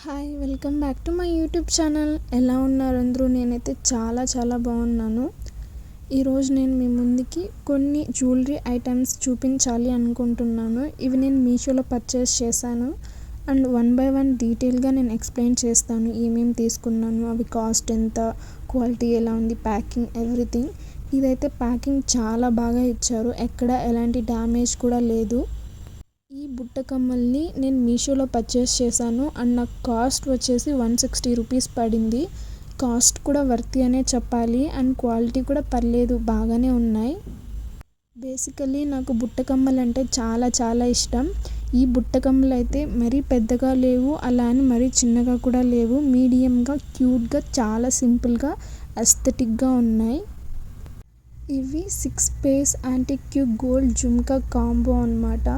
Hi welcome back to my YouTube channel. ఎలా ఉన్నారు అందరూ? నేనైతే చాలా బాగున్నాను. ఈరోజు నేను మీ ముందుకి కొన్ని జ్యువెలరీ ఐటమ్స్ చూపించాలి అనుకుంటున్నాను. ఇవి నేను మీషోలో పర్చేస్ చేశాను అండ్ వన్ బై వన్ డీటెయిల్గా నేను ఎక్స్ప్లెయిన్ చేస్తాను. ఏమేమి తీసుకున్నాను, అవి కాస్ట్ ఎంత, క్వాలిటీ ఎలా ఉంది, ప్యాకింగ్ ఎవ్రీథింగ్. ఇదైతే ప్యాకింగ్ చాలా బాగా ఇచ్చారు, ఎక్కడ ఎలాంటి డ్యామేజ్ కూడా లేదు. ఈ బుట్ట కమ్మల్ని నేను మీషోలో పర్చేస్ చేశాను అండ్ నాకు కాస్ట్ వచ్చేసి 160 రూపీస్ పడింది. కాస్ట్ కూడా వర్తీ అనే చెప్పాలి అండ్ క్వాలిటీ కూడా పర్లేదు, బాగానే ఉన్నాయి. బేసికల్లీ నాకు బుట్ట కమ్మలు అంటే చాలా ఇష్టం. ఈ బుట్ట కమ్మలు అయితే మరీ పెద్దగా లేవు, అలా అని మరీ చిన్నగా కూడా లేవు. మీడియంగా క్యూట్గా చాలా సింపుల్గా ఎస్థెటిక్గా ఉన్నాయి. ఇవి 6 pairs antique gold jhumka combo అన్నమాట.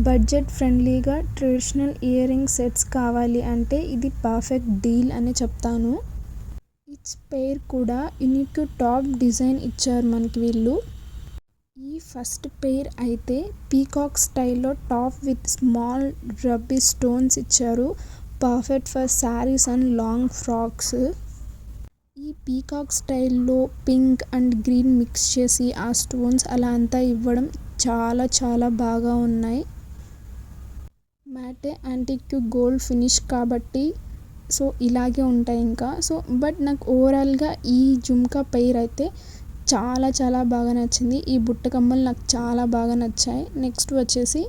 బడ్జెట్ ఫ్రెండ్లీగా ట్రెడిషనల్ ఇయర్ రింగ్ సెట్స్ కావాలి అంటే ఇది పర్ఫెక్ట్ డీల్ అని చెప్తాను. ఈచ్ పెయిర్ కూడా యూనిక్ టాప్ డిజైన్ ఇచ్చారు మనకి వీళ్ళు. ఈ ఫస్ట్ పెయిర్ అయితే పీకాక్ స్టైల్లో top with small ruby stones ఇచ్చారు. Perfect for saris and long frocks. ఈ పీకాక్ స్టైల్లో పింక్ అండ్ గ్రీన్ మిక్స్ చేసి ఆ స్టోన్స్ అలా అంతా ఇవ్వడం చాలా బాగా ఉన్నాయి. మ్యాటే యాంటిక్ గోల్డ్ ఫినిష్ కాబట్టి సో ఇలాగే ఉంటాయి ఇంకా. బట్ నాకు ఓవరాల్గా ఈ జుమ్కా పెయిర్ అయితే చాలా బాగా నచ్చింది. ఈ బుట్ట కమ్మలు నాకు చాలా బాగా నచ్చాయి. నెక్స్ట్ వచ్చేసి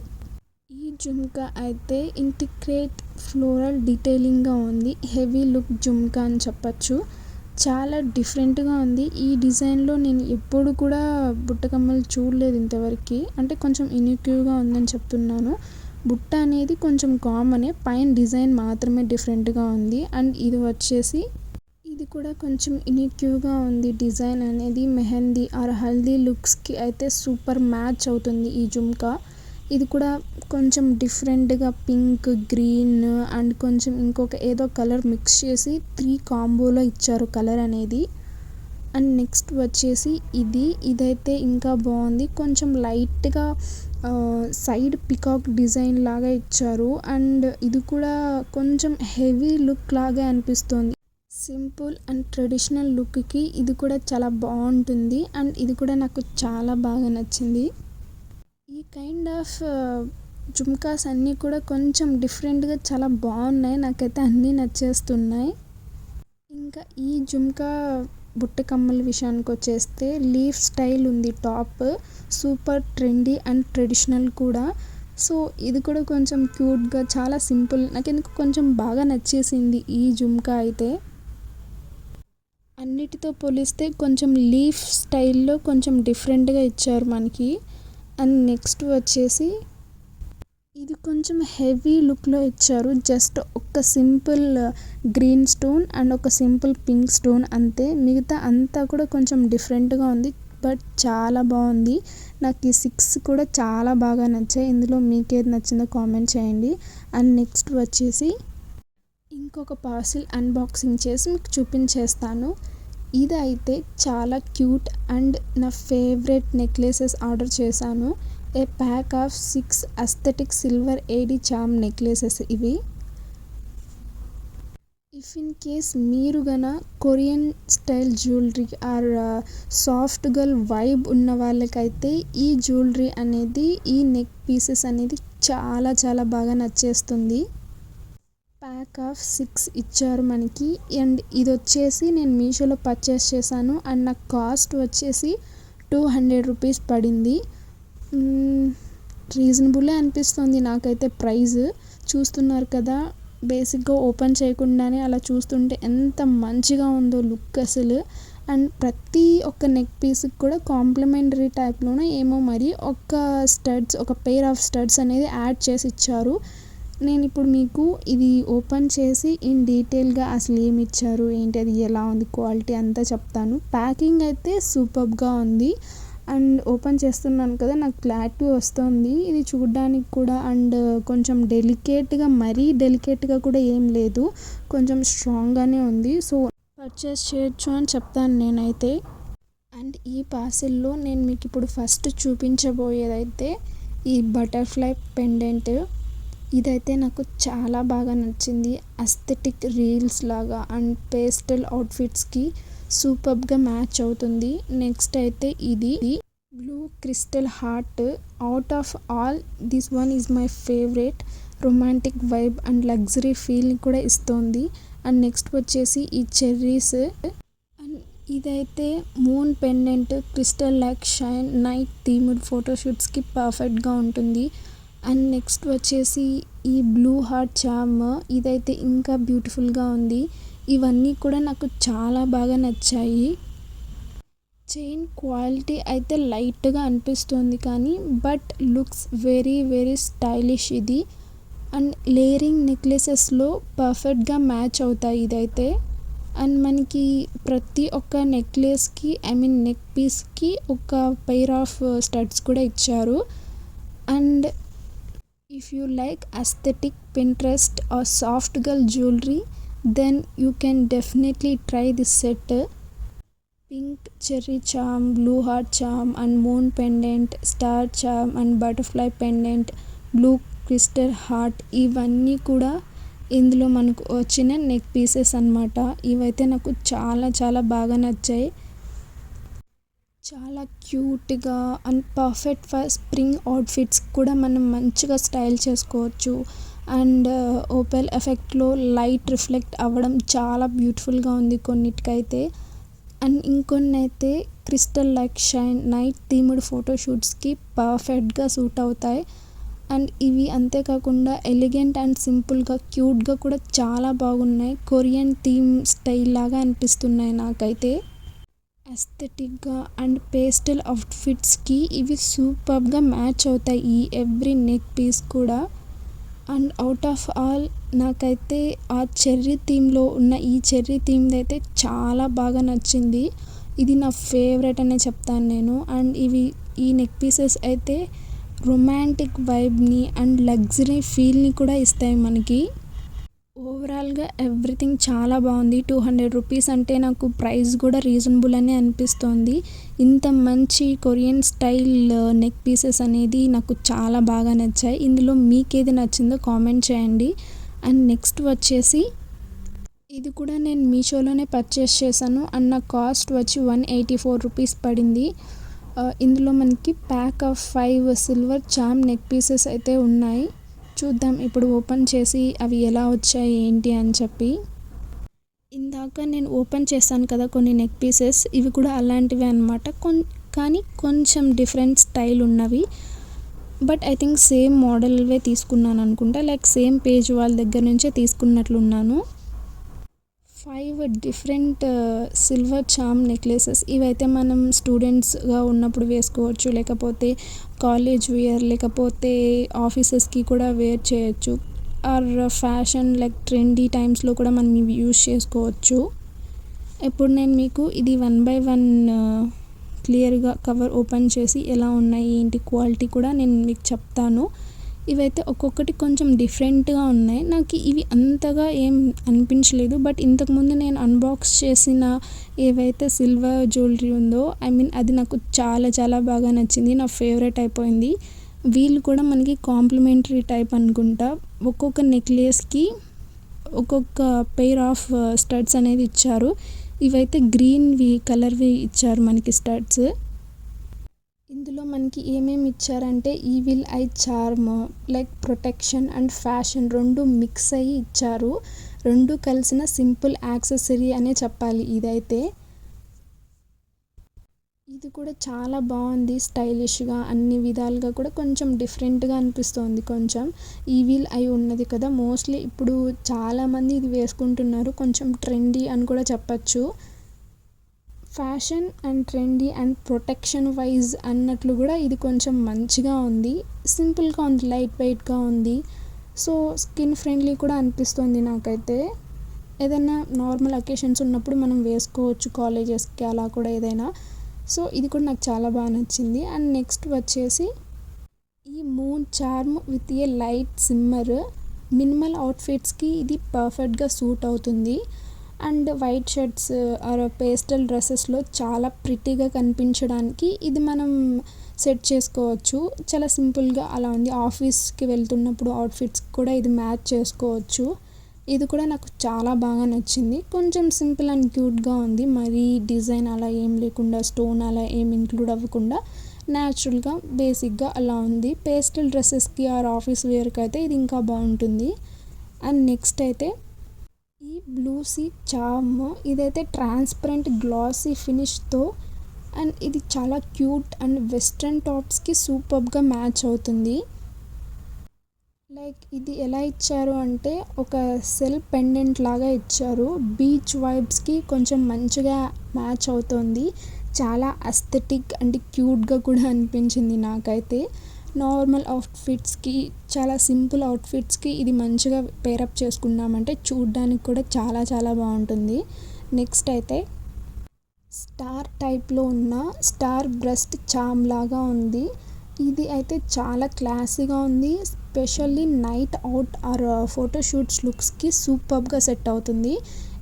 ఈ జుమ్కా అయితే ఇంటిగ్రేట్ ఫ్లోరల్ డీటెయిలింగ్గా ఉంది. హెవీ లుక్ జుమ్కా అని చెప్పచ్చు. చాలా డిఫరెంట్గా ఉంది. ఈ డిజైన్లో నేను ఎప్పుడు కూడా బుట్ట కమ్మలు చూడలేదు ఇంతవరకు. అంటే కొంచెం యూనిక్గా ఉందని చెప్తున్నాను. బుట్ట అనేది కొంచెం కామనే, పైన డిజైన్ మాత్రమే డిఫరెంట్గా ఉంది. అండ్ ఇది వచ్చేసి ఇది కూడా కొంచెం యూనిక్గా ఉంది. డిజైన్ అనేది మెహందీ ఆర్ హల్దీ లుక్స్కి అయితే సూపర్ మ్యాచ్ అవుతుంది ఈ జుమ్కా. ఇది కూడా కొంచెం డిఫరెంట్గా పింక్, గ్రీన్ అండ్ కొంచెం ఇంకొక ఏదో కలర్ మిక్స్ చేసి 3 కాంబోలో ఇచ్చారు కలర్ అనేది. అండ్ నెక్స్ట్ వచ్చేసి ఇదైతే ఇంకా బాగుంది. కొంచెం లైట్గా సైడ్ పికాక్ డిజైన్ లాగా ఇచ్చారు అండ్ ఇది కూడా కొంచెం హెవీ లుక్ లాగా అనిపిస్తుంది. సింపుల్ అండ్ ట్రెడిషనల్ లుక్కి ఇది కూడా చాలా బాగుంటుంది అండ్ ఇది కూడా నాకు చాలా బాగా నచ్చింది. ఈ కైండ్ ఆఫ్ జుమ్కాస్ అన్నీ కూడా కొంచెం డిఫరెంట్గా చాలా బాగున్నాయి. నాకైతే అన్నీ నచ్చేస్తున్నాయి. ఇంకా ఈ జుమ్కా బుట్ట కమ్మల విషయానికి వచ్చేస్తే లీఫ్ స్టైల్ ఉంది top. Super trendy and traditional కూడా. సో ఇది కూడా కొంచెం క్యూట్గా చాలా సింపుల్. నాకు ఎందుకు కొంచెం బాగా నచ్చేసింది ఈ జుమ్కా అయితే. అన్నిటితో పోలిస్తే కొంచెం లీఫ్ స్టైల్లో కొంచెం డిఫరెంట్గా ఇచ్చారు మనకి. అండ్ నెక్స్ట్ వచ్చేసి ఇది కొంచెం హెవీ లుక్లో ఇచ్చారు. జస్ట్ ఒక సింపుల్ గ్రీన్ స్టోన్ అండ్ ఒక సింపుల్ పింక్ స్టోన్ అంతే. మిగతా అంతా కూడా కొంచెం డిఫరెంట్గా ఉంది బట్ చాలా బాగుంది. నాకు ఈ 6 కూడా చాలా బాగా నచ్చాయి. ఇందులో మీకేది నచ్చిందో కామెంట్ చేయండి. అండ్ నెక్స్ట్ వచ్చేసి ఇంకొక పార్సిల్ అన్బాక్సింగ్ చేసి మీకు చూపించేస్తాను. ఇది అయితే చాలా క్యూట్ అండ్ నా ఫేవరెట్ నెక్లెసెస్ ఆర్డర్ చేశాను. A pack of 6 aesthetic silver AD charm necklaces ఇవి. ఇఫ్ ఇన్ కేస్ మీరు గన Korean style jewellery or soft girl vibe ఉన్న వాళ్ళకైతే ఈ జ్యువెలరీ అనేది, ఈ నెక్ పీసెస్ అనేది చాలా బాగా నచ్చేస్తుంది. ప్యాక్ ఆఫ్ 6 ఇచ్చారు మనకి. అండ్ ఇది వచ్చేసి నేను మీషోలో పర్చేస్ చేశాను అండ్ నాకు కాస్ట్ వచ్చేసి 200 రూపీస్ పడింది. రీజనబుల్లే అనిపిస్తుంది నాకైతే. ప్రైస్ చూస్తున్నారు కదా, బేసిక్గా ఓపెన్ చేయకుండానే అలా చూస్తుంటే ఎంత మంచిగా ఉందో లుక్ అసలు. అండ్ ప్రతి ఒక్క నెక్ పీస్కి కూడా కాంప్లిమెంటరీ టైప్లోనే ఏమో మరి ఒక పెయిర్ ఆఫ్ స్టడ్స్ అనేది యాడ్ చేసి ఇచ్చారు. నేను ఇప్పుడు మీకు ఇది ఓపెన్ చేసి ఇన్ డీటెయిల్గా అసలు ఏమి ఇచ్చారు, ఏంటి, అది ఎలా ఉంది, క్వాలిటీ అంతా చెప్తాను. ప్యాకింగ్ అయితే సూపర్గా ఉంది అండ్ ఓపెన్ చేస్తున్నాను కదా, నాకు క్లారిటీ వస్తుంది ఇది చూడడానికి కూడా. అండ్ కొంచెం డెలికేట్గా, మరీ డెలికేట్గా కూడా ఏం లేదు, కొంచెం స్ట్రాంగ్గానే ఉంది. సో పర్చేస్ చేయొచ్చు అని చెప్తాను నేనైతే. అండ్ ఈ పార్సిల్లో నేను మీకు ఇప్పుడు ఫస్ట్ చూపించబోయేదైతే ఈ బటర్ఫ్లై పెండెంట్. ఇదైతే నాకు చాలా బాగా నచ్చింది. అస్థెటిక్ రీల్స్ లాగా అండ్ పేస్టల్ అవుట్ఫిట్స్కి సూపర్గా మ్యాచ్ అవుతుంది. నెక్స్ట్ అయితే ఇది blue crystal heart. Out of all this one is my favourite. Romantic vibe and luxury ఫీల్ని కూడా ఇస్తోంది. అండ్ నెక్స్ట్ వచ్చేసి ఈ చెర్రీస్. అండ్ ఇదైతే moon pendant crystal like shine night themed ఫోటోషూట్స్కి పర్ఫెక్ట్గా ఉంటుంది. అండ్ నెక్స్ట్ వచ్చేసి ఈ బ్లూ హార్ట్ చామ్. ఇదైతే ఇంకా బ్యూటిఫుల్గా ఉంది. ఇవన్నీ కూడా నాకు చాలా బాగా నచ్చాయి. చైన్ క్వాలిటీ అయితే లైట్గా అనిపిస్తుంది కానీ but looks very very stylish ఇది. అండ్ లేయరింగ్ నెక్లెసెస్లో పర్ఫెక్ట్గా మ్యాచ్ అవుతాయి ఇదైతే. అండ్ మనకి ప్రతి ఒక్క నెక్లెస్కి నెక్ పీస్కి ఒక పెయిర్ ఆఫ్ స్టడ్స్ కూడా ఇచ్చారు. And if you like aesthetic Pinterest or soft girl jewelry, then you can definitely try this set. Pink cherry charm, blue heart charm and moon pendant, star charm and butterfly pendant, blue crystal heart, ఇవన్నీ కూడా ఇందులో మనకు వచ్చిన neck pieces అన్నమాట. ఇవైతే నాకు చాలా చాలా బాగా నచ్చాయి. చాలా క్యూట్గా and perfect for spring outfits కూడా మనం మంచిగా స్టైల్ చేసుకోవచ్చు. అండ్ ఓపెల్ ఎఫెక్ట్లో లైట్ రిఫ్లెక్ట్ అవ్వడం చాలా బ్యూటిఫుల్గా ఉంది కొన్నిటికైతే. అండ్ ఇంకొన్ని అయితే crystal like shine night themed ఫోటోషూట్స్కి పర్ఫెక్ట్గా సూట్ అవుతాయి. అండ్ ఇవి అంతేకాకుండా ఎలిగెంట్ అండ్ సింపుల్గా క్యూట్గా కూడా చాలా బాగున్నాయి. కొరియన్ థీమ్ స్టైల్ లాగా అనిపిస్తున్నాయి నాకైతే. అస్థెటిక్గా అండ్ పేస్టల్ అవుట్ఫిట్స్కి ఇవి సూపర్గా మ్యాచ్ అవుతాయి ఈ ఎవ్రీ నెక్ పీస్ కూడా. అండ్ అవుట్ ఆఫ్ ఆల్ నాకైతే ఆ చెర్రీ థీమ్లో ఉన్న ఈ చెర్రీ థీమ్ది అయితే చాలా బాగా నచ్చింది. ఇది నా ఫేవరెట్ అనే చెప్తాను నేను. అండ్ ఈ నెక్ పీసెస్ అయితే రొమాంటిక్ వైబ్ని అండ్ లగ్జరీ ఫీల్ని కూడా ఇస్తాయి మనకి. ఓవరాల్గా ఎవ్రీథింగ్ చాలా బాగుంది. 200 రూపీస్ అంటే నాకు ప్రైస్ కూడా రీజనబుల్ అని అనిపిస్తోంది. ఇంత మంచి కొరియన్ స్టైల్ నెక్ పీసెస్ అనేది నాకు చాలా బాగా నచ్చాయి. ఇందులో మీకేది నచ్చిందో కామెంట్ చేయండి. అండ్ నెక్స్ట్ వచ్చేసి ఇది కూడా నేను మీషోలోనే పర్చేస్ చేశాను. అండ్ నా కాస్ట్ వచ్చి 184 రూపీస్ పడింది. ఇందులో మనకి pack of 5 silver charm neck pieces అయితే ఉన్నాయి. చూద్దాం ఇప్పుడు ఓపెన్ చేసి అవి ఎలా వచ్చాయి ఏంటి అని చెప్పి. ఇందాక నేను ఓపెన్ చేశాను కదా కొన్ని నెక్ పీసెస్, ఇవి కూడా అలాంటివే అనమాట. కానీ కొంచెం డిఫరెంట్ స్టైల్ ఉన్నవి. బట్ ఐ థింక్ సేమ్ మోడల్వే తీసుకున్నాను అనుకుంటా. లైక్ సేమ్ పేజ్ వాళ్ళ దగ్గర నుంచే తీసుకున్నట్లున్నాను. 5 డిఫరెంట్ సిల్వర్ చామ్ నెక్లెసెస్. ఇవైతే మనం స్టూడెంట్స్గా ఉన్నప్పుడు వేసుకోవచ్చు, లేకపోతే కాలేజ్ వేర్, లేకపోతే ఆఫీసెస్కి కూడా వేర్ చేయొచ్చు. ఆర్ ఫ్యాషన్ లైక్ ట్రెండీ టైమ్స్లో కూడా మనం ఇవి యూస్ చేసుకోవచ్చు. ఇప్పుడు నేను మీకు ఇది 1 by 1 క్లియర్గా కవర్ ఓపెన్ చేసి ఎలా ఉన్నాయి ఏంటి క్వాలిటీ కూడా నేను మీకు చెప్తాను. ఇవైతే ఒక్కొక్కటి కొంచెం డిఫరెంట్గా ఉన్నాయి. నాకు ఇవి అంతగా ఏం అనిపించలేదు. బట్ ఇంతకుముందు నేను అన్బాక్స్ చేసిన ఏవైతే సిల్వర్ జ్యువెలరీ ఉందో అది నాకు చాలా చాలా బాగా నచ్చింది. నా ఫేవరెట్ అయిపోయింది. వీళ్ళు కూడా మనకి కాంప్లిమెంటరీ టైప్ అనుకుంటా. ఒక్కొక్క నెక్లెస్కి ఒక్కొక్క పెయిర్ ఆఫ్ స్టడ్స్ అనేది ఇచ్చారు. ఇవైతే గ్రీన్వి కలర్వి ఇచ్చారు మనకి స్టడ్స్. ఇందులో మనకి ఏమేమి ఇచ్చారంటే evil eye charm, like protection and fashion రెండు మిక్స్ అయ్యి ఇచ్చారు. రెండు కలిసిన సింపుల్ యాక్సెసరీ అనే చెప్పాలి ఇదైతే. ఇది కూడా చాలా బాగుంది. స్టైలిష్గా అన్ని విధాలుగా కూడా కొంచెం డిఫరెంట్గా అనిపిస్తుంది. కొంచెం ఈవిల్ ఐ ఉన్నది కదా, మోస్ట్లీ ఇప్పుడు చాలామంది ఇది వేసుకుంటున్నారు. కొంచెం ట్రెండీ అని కూడా చెప్పచ్చు. Fashion and trendy and protection wise అన్నట్లు కూడా ఇది కొంచెం మంచిగా ఉంది. సింపుల్గా ఉంది, లైట్ వెయిట్గా ఉంది. సో స్కిన్ ఫ్రెండ్లీ కూడా అనిపిస్తుంది నాకైతే. ఏదైనా నార్మల్ అకేషన్స్ ఉన్నప్పుడు మనం వేసుకోవచ్చు, కాలేజెస్కి అలా కూడా ఏదైనా. సో ఇది కూడా నాకు చాలా బాగా నచ్చింది. అండ్ నెక్స్ట్ వచ్చేసి ఈ moon charm with a light shimmer. Minimal అవుట్ఫిట్స్కి ఇది పర్ఫెక్ట్గా సూట్ అవుతుంది. And white shirts or pastel డ్రెస్సెస్లో చాలా ప్రిటీగా కనిపించడానికి ఇది మనం సెట్ చేసుకోవచ్చు. చాలా సింపుల్గా అలా ఉంది. ఆఫీస్కి వెళ్తున్నప్పుడు అవుట్ఫిట్స్ కూడా ఇది మ్యాచ్ చేసుకోవచ్చు. ఇది కూడా నాకు చాలా బాగా నచ్చింది. కొంచెం సింపుల్ అండ్ క్యూట్గా ఉంది. మరీ డిజైన్ అలా ఏం లేకుండా, స్టోన్ అలా ఏం ఇంక్లూడ్ అవ్వకుండా న్యాచురల్గా బేసిక్గా అలా ఉంది. పేస్టల్ డ్రెస్సెస్కి ఆర్ ఆఫీస్ వేర్కి అయితే ఇది ఇంకా బాగుంటుంది. అండ్ నెక్స్ట్ అయితే ఈ బ్లూ సీ చామ్, ఇదైతే ట్రాన్స్పరెంట్ గ్లాసీ ఫినిష్తో అండ్ ఇది చాలా క్యూట్ అండ్ వెస్ట్రన్ టాప్స్కి సూపర్గా మ్యాచ్ అవుతుంది. లైక్ ఇది ఎలా ఇచ్చారు అంటే ఒక సెల్ పెండెంట్ లాగా ఇచ్చారు. బీచ్ వైబ్స్కి కొంచెం మంచిగా మ్యాచ్ అవుతుంది. చాలా అస్థెటిక్ అండ్ క్యూట్గా కూడా అనిపించింది నాకైతే. నార్మల్ అవుట్ఫిట్స్కి, చాలా సింపుల్ అవుట్ఫిట్స్కి ఇది మంచిగా పేరప్ చేసుకున్నామంటే చూడ్డానికి కూడా చాలా చాలా బాగుంటుంది. నెక్స్ట్ అయితే స్టార్ టైప్లో ఉన్న స్టార్ బ్రెస్ట్ చామ్ లాగా ఉంది. ఇది అయితే చాలా క్లాసీగా ఉంది. Specially night out or photoshoots లుక్స్కి సూపర్గా సెట్ అవుతుంది.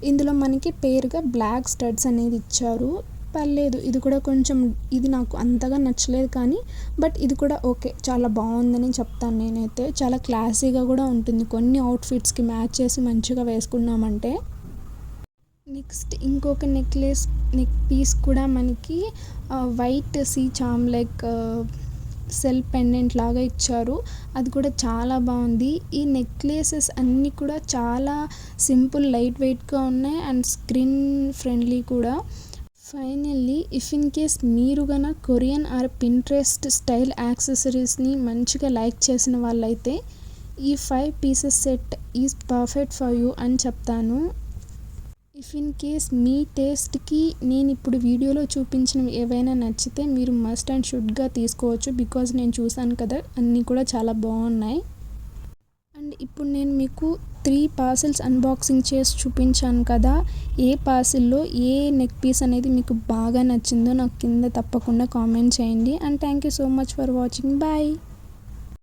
ఇందులో మనకి పేరుగా బ్లాక్ స్టడ్స్ అనేది ఇచ్చారు. పర్లేదు, ఇది కూడా కొంచెం, ఇది నాకు అంతగా నచ్చలేదు కానీ బట్ ఇది కూడా ఓకే, చాలా బాగుందని చెప్తాను నేనైతే. చాలా క్లాసీగా కూడా ఉంటుంది కొన్ని అవుట్ఫిట్స్కి మ్యాచ్ చేసి మంచిగా వేసుకున్నామంటే. నెక్స్ట్ ఇంకొక నెక్ పీస్ కూడా మనకి వైట్ సీ చామ్ లైక్ సెల్ పెండెంట్ లాగా ఇచ్చారు. అది కూడా చాలా బాగుంది. ఈ నెక్లెసెస్ అన్నీ కూడా చాలా సింపుల్, లైట్ వెయిట్గా ఉన్నాయి అండ్ స్క్రీన్ ఫ్రెండ్లీ కూడా. ఫైనల్లీ ఇఫ్ ఇన్ కేస్ మీరు గన కొరియన్ ఆర్ పింట్రెస్ట్ స్టైల్ యాక్సెసరీస్ని మంచిగా లైక్ చేసిన వాళ్ళైతే ఈ 5 pieces set is perfect for you అని చెప్తాను. ఇఫ్ ఇన్ కేస్ మీ టేస్ట్కి నేను ఇప్పుడు వీడియోలో చూపించినవి ఏవైనా నచ్చితే మీరు మస్ట్ అండ్ షుడ్గా తీసుకోవచ్చు. బికాజ్ నేను చూసాను కదా, అన్నీ కూడా చాలా బాగున్నాయి. అండ్ ఇప్పుడు నేను మీకు 3 పార్సెల్స్ అన్బాక్సింగ్ చేసి చూపించాను కదా. ఏ పార్సిల్లో ఏ నెక్ పీస్ అనేది మీకు బాగా నచ్చిందో నాకు కింద తప్పకుండా కామెంట్ చేయండి. And thank you so much for watching. Bye.